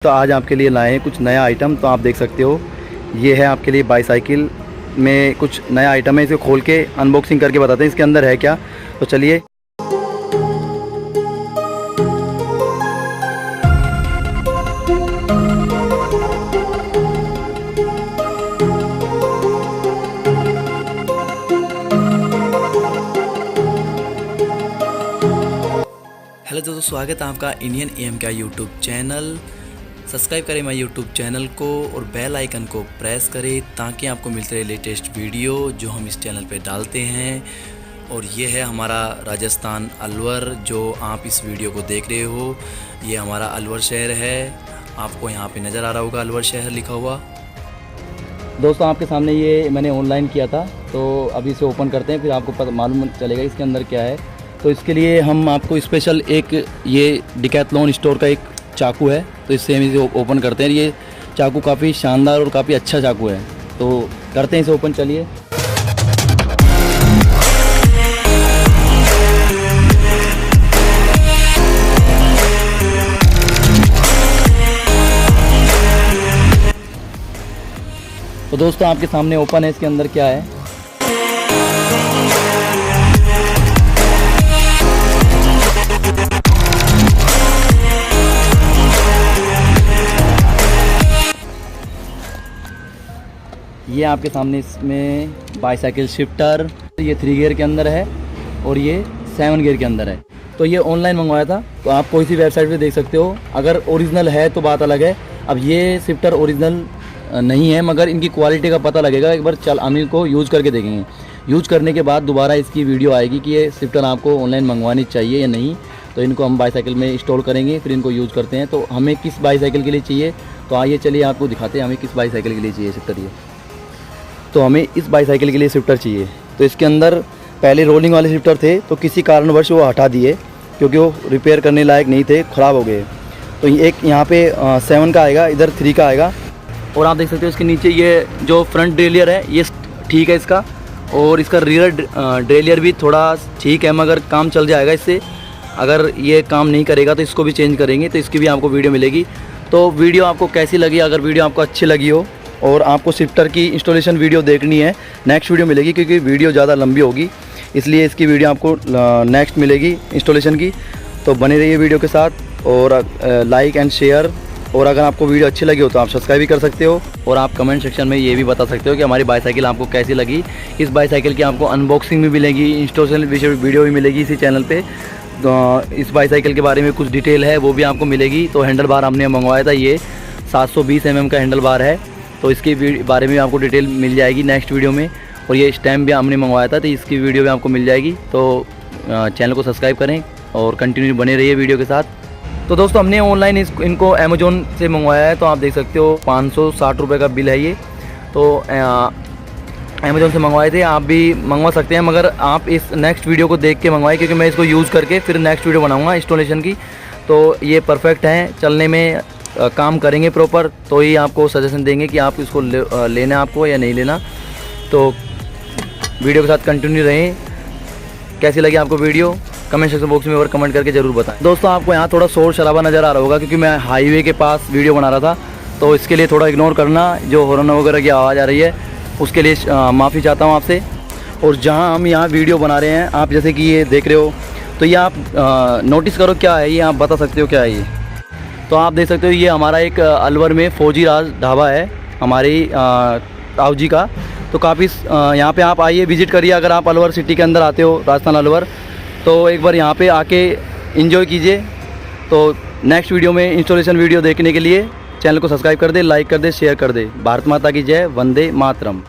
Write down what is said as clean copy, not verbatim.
तो आज आपके लिए लाए हैं कुछ नया आइटम। तो आप देख सकते हो ये है आपके लिए बाईसाइकिल में कुछ नया आइटम है। इसे खोल के अनबॉक्सिंग करके बताते हैं इसके अंदर है क्या। तो चलिए। हेलो दोस्तों, स्वागत है आपका इंडियन एम का यूट्यूब चैनल। सब्सक्राइब करें मेरे यूट्यूब चैनल को और बेल आइकन को प्रेस करें ताकि आपको मिलते रहे लेटेस्ट वीडियो जो हम इस चैनल पे डालते हैं। और ये है हमारा राजस्थान अलवर जो आप इस वीडियो को देख रहे हो। ये हमारा अलवर शहर है, आपको यहाँ पे नज़र आ रहा होगा अलवर शहर लिखा हुआ। दोस्तों आपके सामने ये मैंने ऑनलाइन किया था, तो अभी इसे ओपन करते हैं, फिर आपको पता मालूम चलेगा इसके अंदर क्या है। तो इसके लिए हम आपको स्पेशल एक ये डिकैथलॉन स्टोर का एक चाकू है, तो इससे हम इसे ओपन करते हैं। ये चाकू काफ़ी शानदार और काफ़ी अच्छा चाकू है, तो करते हैं इसे ओपन। चलिए। तो दोस्तों आपके सामने ओपन है, इसके अंदर क्या है। ये आपके सामने इसमें बाईसाइकिल शिफ्टर, ये 3 गियर के अंदर है और ये 7 गियर के अंदर है। तो ये ऑनलाइन मंगवाया था, तो आप कोई सी वेबसाइट पे देख सकते हो। अगर ओरिजिनल है तो बात अलग है। अब ये शिफ्टर ओरिजिनल नहीं है, मगर इनकी क्वालिटी का पता लगेगा एक बार हम इनको यूज़ करके देखेंगे। यूज़ करने के बाद दोबारा इसकी वीडियो आएगी कि ये शिफ्टर आपको ऑनलाइन मंगवानी चाहिए या नहीं। तो इनको हम बाईसाइकिल में इंस्टॉल करेंगे, फिर इनको यूज़ करते हैं। तो हमें किस बाईसाइकिल के लिए चाहिए, तो आइए चलिए आपको दिखाते हैं हमें किस बाईसाइकिल के लिए चाहिए शिफ्टर। ये तो हमें इस बाईसाइकिल के लिए शिफ्टर चाहिए। तो इसके अंदर पहले रोलिंग वाले शिफ्टर थे, तो किसी कारणवश वो हटा दिए क्योंकि वो रिपेयर करने लायक नहीं थे, ख़राब हो गए। तो एक यहाँ पे 7 का आएगा, इधर 3 का आएगा। और आप देख सकते हो इसके नीचे ये जो फ्रंट डेलियर है ये ठीक है इसका, और इसका रियर डेलियर भी थोड़ा ठीक है, मगर काम चल जाएगा इससे। अगर ये काम नहीं करेगा तो इसको भी चेंज करेंगे, तो इसकी भी आपको वीडियो मिलेगी। तो वीडियो आपको कैसी लगी, अगर वीडियो आपको अच्छी लगी हो और आपको शिफ्टर की इंस्टॉलेशन वीडियो देखनी है, नेक्स्ट वीडियो मिलेगी क्योंकि वीडियो ज़्यादा लंबी होगी, इसलिए इसकी वीडियो आपको नेक्स्ट मिलेगी इंस्टॉलेशन की। तो बने रहिए वीडियो के साथ और लाइक एंड शेयर। और अगर आपको वीडियो अच्छी लगी हो तो आप सब्सक्राइब भी कर सकते हो, और आप कमेंट सेक्शन में ये भी बता सकते हो कि हमारी बाईसाइकिल आपको कैसी लगी। इस बाईसाइकिल की आपको अनबॉक्सिंग भी मिलेगी, इंस्टॉलेशन वीडियो भी मिलेगी इसी चैनल पे। तो इस बाईसाइकिल के बारे में कुछ डिटेल है वो भी आपको मिलेगी। तो हैंडल बार हमने मंगवाया था, ये 720 mm का हैंडल बार है, तो इसके बारे में आपको डिटेल मिल जाएगी नेक्स्ट वीडियो में। और ये स्टैम्प भी हमने मंगवाया था, तो इसकी वीडियो भी आपको मिल जाएगी। तो चैनल को सब्सक्राइब करें और कंटिन्यू बने रहिए वीडियो के साथ। तो दोस्तों हमने ऑनलाइन इनको अमेज़ॉन से मंगवाया है, तो आप देख सकते हो 560 रुपये का बिल है ये। तो अमेज़ॉन से मंगवाए थे, आप भी मंगवा सकते हैं, मगर आप इस नेक्स्ट वीडियो को देख के मंगवाए क्योंकि मैं इसको यूज़ करके फिर नेक्स्ट वीडियो बनाऊँगा इंस्टॉलेशन की। तो ये परफेक्ट हैं, चलने में काम करेंगे प्रॉपर, तो ही आपको सजेशन देंगे कि आप इसको लेना आपको या नहीं लेना। तो वीडियो के साथ कंटिन्यू रहें। कैसी लगी आपको वीडियो कमेंट सेक्शन बॉक्स में और कमेंट करके ज़रूर बताएं। दोस्तों आपको यहाँ थोड़ा शोर शराबा नज़र आ रहा होगा क्योंकि मैं हाईवे के पास वीडियो बना रहा था, तो इसके लिए थोड़ा इग्नोर करना। जो हॉर्न वगैरह की आवाज़ आ रही है उसके लिए माफ़ी चाहता हूँ आपसे। और जहाँ हम यहाँ वीडियो बना रहे हैं, आप जैसे कि ये देख रहे हो, तो ये आप नोटिस करो क्या है ये, आप बता सकते हो क्या है ये। तो आप देख सकते हो ये हमारा एक अलवर में फौजी राज ढाबा है हमारी ताऊ जी का। तो काफ़ी यहाँ पे आप आइए, विज़िट करिए। अगर आप अलवर सिटी के अंदर आते हो, राजस्थान अलवर, तो एक बार यहाँ पे आके एंजॉय कीजिए। तो नेक्स्ट वीडियो में इंस्टॉलेशन वीडियो देखने के लिए चैनल को सब्सक्राइब कर दे, लाइक कर दे, शेयर कर दे। भारत माता की जय, वंदे मातरम।